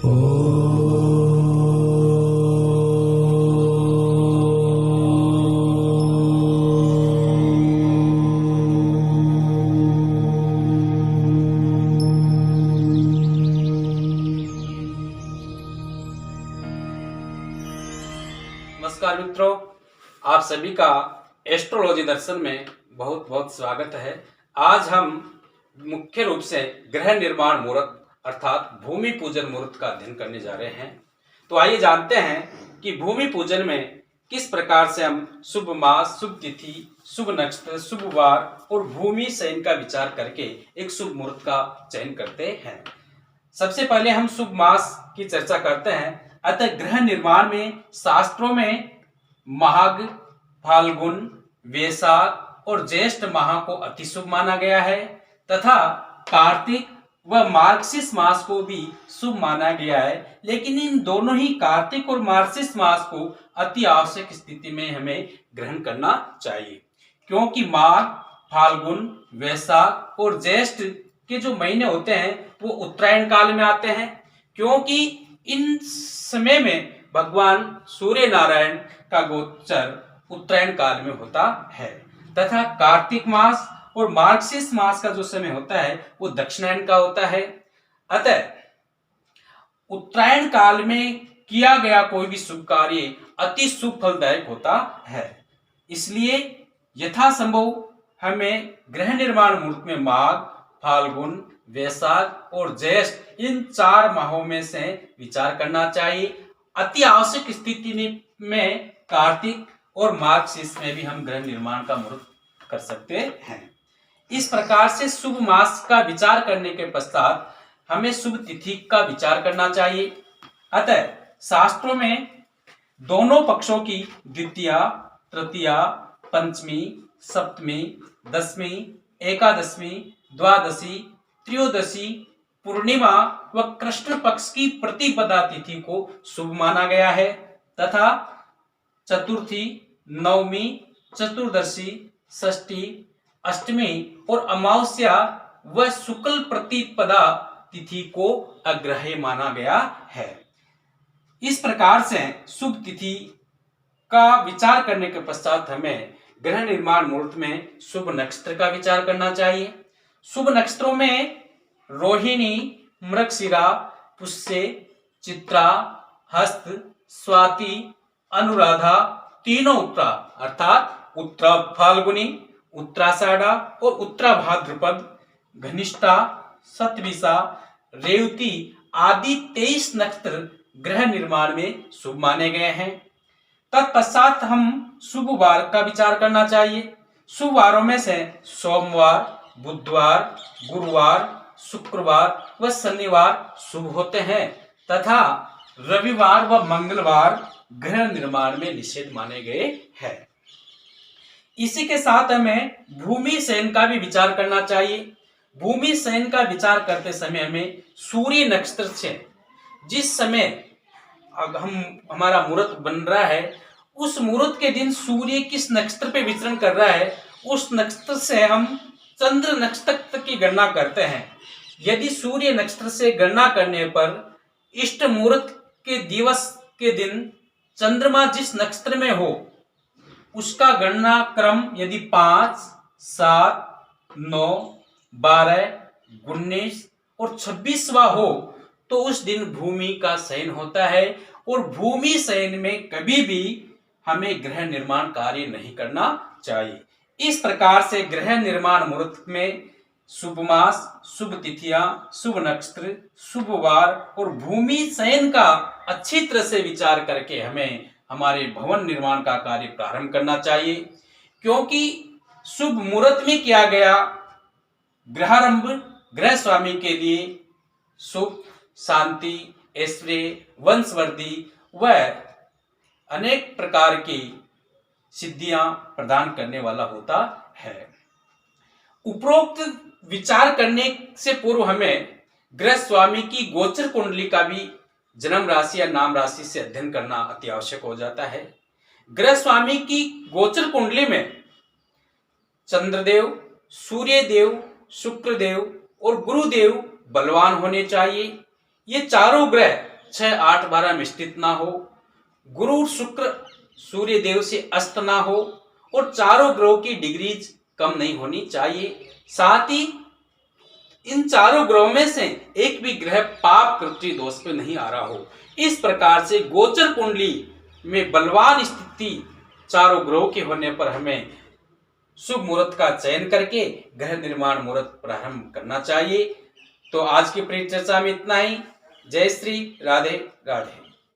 नमस्कार मित्रों, आप सभी का एस्ट्रोलॉजी दर्शन में बहुत बहुत स्वागत है। आज हम मुख्य रूप से ग्रह निर्माण मुहूर्त अर्थात भूमि पूजन मुहूर्त का अध्ययन करने जा रहे हैं। तो आइए जानते हैं कि भूमि पूजन में किस प्रकार से हम शुभ मास, शुभ तिथि, शुभ नक्षत्र, शुभ वार और भूमि शयन का विचार करके एक शुभ मुहूर्त का चयन करते हैं। सबसे पहले हम शुभ मास की चर्चा करते हैं। अतः ग्रह निर्माण में शास्त्रों में माघ, फाल्गुन, वैशाख और ज्येष्ठ माह को अति शुभ माना गया है तथा कार्तिक व मार्गशीर्ष मास को भी शुभ माना गया है। लेकिन इन दोनों ही कार्तिक और मार्गशीर्ष मास को अति आवश्यक स्थिति में हमें ग्रहण करना चाहिए, क्योंकि माघ, फाल्गुन, वैशाख और ज्येष्ठ के जो महीने होते हैं वो उत्तरायण काल में आते हैं, क्योंकि इन समय में भगवान सूर्य नारायण का गोचर उत्तरायण काल में होता है तथा कार्तिक मास और मार्गशीर्ष मास का जो समय होता है वो दक्षिणायन का होता है। अतः उत्तरायण काल में किया गया कोई भी शुभ कार्य अति शुभ फलदायक होता है। इसलिए यथासंभव हमें ग्रह निर्माण मुहूर्त में माघ, फाल्गुन, वैशाख और ज्येष्ठ इन 4 माहों में से विचार करना चाहिए। अति आवश्यक स्थिति में कार्तिक और मार्गशीर्ष में भी हम ग्रह निर्माण का मुहूर्त कर सकते हैं। इस प्रकार से शुभ मास का विचार करने के पश्चात हमें शुभ तिथि का विचार करना चाहिए। अतः शास्त्रों में दोनों पक्षों की द्वितीया, तृतीया, पंचमी, सप्तमी, दशमी, एकादशमी, द्वादशी, त्रयोदशी, पूर्णिमा व कृष्ण पक्ष की प्रतिपदा तिथि को शुभ माना गया है तथा चतुर्थी, नवमी, चतुर्दशी, षष्ठी, अष्टमी और अमावस्या व शुक्ल प्रतिपदा तिथि को अग्रह्य माना गया है। इस प्रकार से शुभ तिथि का विचार करने के पश्चात हमें ग्रह निर्माण मुहूर्त में शुभ नक्षत्र का विचार करना चाहिए। शुभ नक्षत्रों में रोहिणी, मृगशिरा, पुष्य, चित्रा, हस्त, स्वाति, अनुराधा, तीनों उत्तरा अर्थात उत्तरा फाल्गुनी, उत्तराषाढ़ा और उत्तरा भाद्रपद, घनिष्ठा, शतभिषा, रेवती आदि 23 नक्षत्र ग्रह निर्माण में शुभ माने गए हैं। तत्पश्चात हम शुभ वार का विचार करना चाहिए। शुभ वारों में से सोमवार, बुधवार, गुरुवार, शुक्रवार व शनिवार शुभ होते हैं तथा रविवार व मंगलवार ग्रह निर्माण में निषेध माने गए हैं। इसी के साथ हमें भूमि शयन का भी विचार करना चाहिए। भूमि शयन का विचार करते समय हमें सूर्य नक्षत्र से जिस समय हमारा मुहूर्त बन रहा है उस मुहूर्त के दिन सूर्य किस नक्षत्र पे विचरण कर रहा है उस नक्षत्र से हम चंद्र नक्षत्र की गणना करते हैं। यदि सूर्य नक्षत्र से गणना करने पर इष्ट मुहूर्त के दिवस के दिन चंद्रमा जिस नक्षत्र में हो उसका गणना क्रम यदि 5, 7, 9, 12, 19 और 26वां हो तो उस दिन भूमि का शयन होता है और भूमि शयन में कभी भी हमें ग्रह निर्माण कार्य नहीं करना चाहिए। इस प्रकार से ग्रह निर्माण मुहूर्त में शुभ मास, शुभ तिथियां, शुभ नक्षत्र, शुभ वार और भूमि शयन का अच्छी तरह से विचार करके हमें हमारे भवन निर्माण का कार्य प्रारंभ करना चाहिए, क्योंकि शुभ मुहूर्त में किया गया ग्रहारंभ ग्रह स्वामी के लिए सुख, शांति, ऐश्वर्य, वंशवृद्धि व अनेक प्रकार की सिद्धियां प्रदान करने वाला होता है। उपरोक्त विचार करने से पूर्व हमें ग्रह स्वामी की गोचर कुंडली का भी जन्म राशि या नाम राशि से अध्ययन करना अति आवश्यक हो जाता है। ग्रह स्वामी की गोचर कुंडली में चंद्रदेव, सूर्यदेव, शुक्रदेव और गुरुदेव बलवान होने चाहिए। ये चारों ग्रह 6, 8, 12 मिश्रित ना हो, गुरु शुक्र सूर्य देव से अस्त ना हो और चारों ग्रहों की डिग्रीज कम नहीं होनी चाहिए। साथ ही इन चारों ग्रहों में से एक भी ग्रह पाप कृत्य दोष पे नहीं आ रहा हो। इस प्रकार से गोचर कुंडली में बलवान स्थिति चारों ग्रहों के होने पर हमें शुभ मुहूर्त का चयन करके गृह निर्माण मुहूर्त प्रारंभ करना चाहिए। तो आज की परिचर्चा में इतना ही। जय श्री राधे राधे।